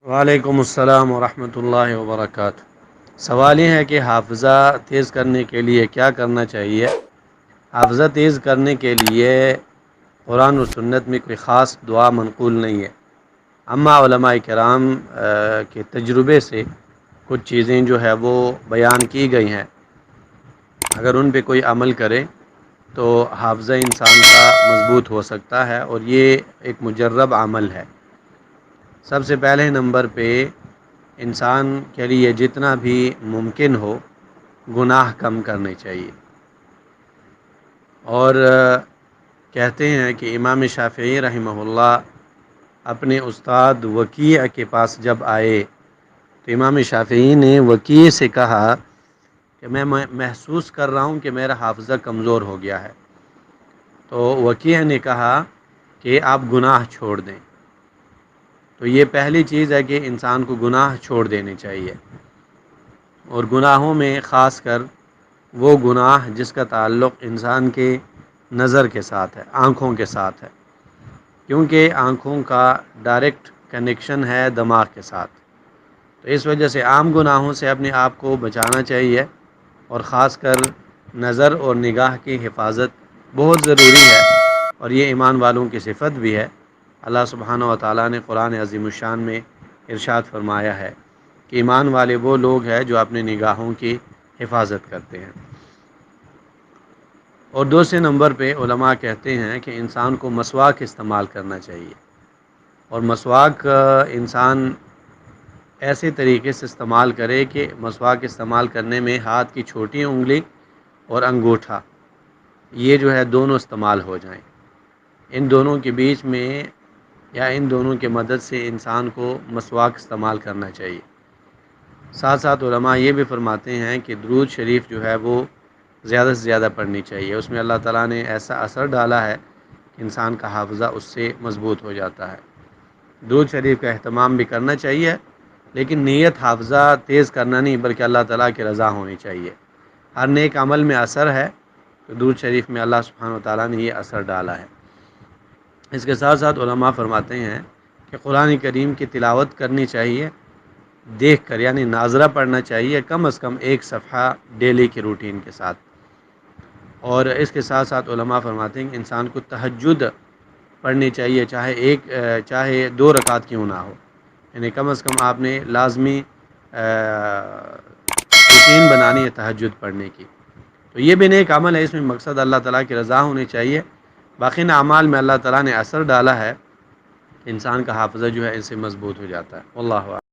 وعلیکم السلام ورحمۃ اللہ وبرکاتہ۔ سوال یہ ہے کہ حافظہ تیز کرنے کے لیے کیا کرنا چاہیے؟ حافظہ تیز کرنے کے لیے قرآن و سنت میں کوئی خاص دعا منقول نہیں ہے، اما علماء کرام کے تجربے سے کچھ چیزیں جو ہے وہ بیان کی گئی ہیں، اگر ان پہ کوئی عمل کرے تو حافظہ انسان کا مضبوط ہو سکتا ہے، اور یہ ایک مجرب عمل ہے۔ سب سے پہلے نمبر پہ انسان کے لیے جتنا بھی ممکن ہو گناہ کم کرنے چاہیے، اور کہتے ہیں کہ امام شافعی رحمہ اللہ اپنے استاد وکیع کے پاس جب آئے تو امام شافعی نے وکیع سے کہا کہ میں محسوس کر رہا ہوں کہ میرا حافظہ کمزور ہو گیا ہے، تو وکیع نے کہا کہ آپ گناہ چھوڑ دیں۔ تو یہ پہلی چیز ہے کہ انسان کو گناہ چھوڑ دینے چاہیے، اور گناہوں میں خاص کر وہ گناہ جس کا تعلق انسان کے نظر کے ساتھ ہے، آنکھوں کے ساتھ ہے، کیونکہ آنکھوں کا ڈائریکٹ کنیکشن ہے دماغ کے ساتھ، تو اس وجہ سے عام گناہوں سے اپنے آپ کو بچانا چاہیے، اور خاص کر نظر اور نگاہ کی حفاظت بہت ضروری ہے، اور یہ ایمان والوں کی صفت بھی ہے۔ اللہ سبحانہ و تعالیٰ نے قرآن عظیم الشان میں ارشاد فرمایا ہے کہ ایمان والے وہ لوگ ہیں جو اپنے نگاہوں کی حفاظت کرتے ہیں۔ اور دوسرے نمبر پہ علماء کہتے ہیں کہ انسان کو مسواک استعمال کرنا چاہیے، اور مسواک انسان ایسے طریقے سے استعمال کرے کہ مسواک استعمال کرنے میں ہاتھ کی چھوٹی انگلی اور انگوٹھا یہ جو ہے دونوں استعمال ہو جائیں، ان دونوں کے بیچ میں یا ان دونوں کے مدد سے انسان کو مسواک استعمال کرنا چاہیے۔ ساتھ ساتھ علماء یہ بھی فرماتے ہیں کہ درود شریف جو ہے وہ زیادہ سے زیادہ پڑھنی چاہیے، اس میں اللہ تعالیٰ نے ایسا اثر ڈالا ہے کہ انسان کا حافظہ اس سے مضبوط ہو جاتا ہے۔ درود شریف کا اہتمام بھی کرنا چاہیے، لیکن نیت حافظہ تیز کرنا نہیں بلکہ اللہ تعالیٰ کی رضا ہونی چاہیے۔ ہر نیک عمل میں اثر ہے، تو درود شریف میں اللہ سبحانہ و تعالیٰ نے یہ اثر ڈالا ہے۔ اس کے ساتھ ساتھ علماء فرماتے ہیں کہ قرآن کریم کی تلاوت کرنی چاہیے دیکھ کر، یعنی ناظرہ پڑھنا چاہیے کم از کم ایک صفحہ ڈیلی کی روٹین کے ساتھ۔ اور اس کے ساتھ ساتھ علماء فرماتے ہیں کہ انسان کو تہجد پڑھنی چاہیے، چاہے 2 رکعت کیوں نہ ہو، یعنی کم از کم آپ نے لازمی روٹین بنانی ہے تہجد پڑھنے کی۔ تو یہ بھی نیک عمل ہے، اس میں مقصد اللہ تعالیٰ کی رضا ہونی چاہیے۔ باقی اعمال میں اللہ تعالیٰ نے اثر ڈالا ہے، انسان کا حافظہ جو ہے اس سے مضبوط ہو جاتا ہے۔ واللہ اعلم۔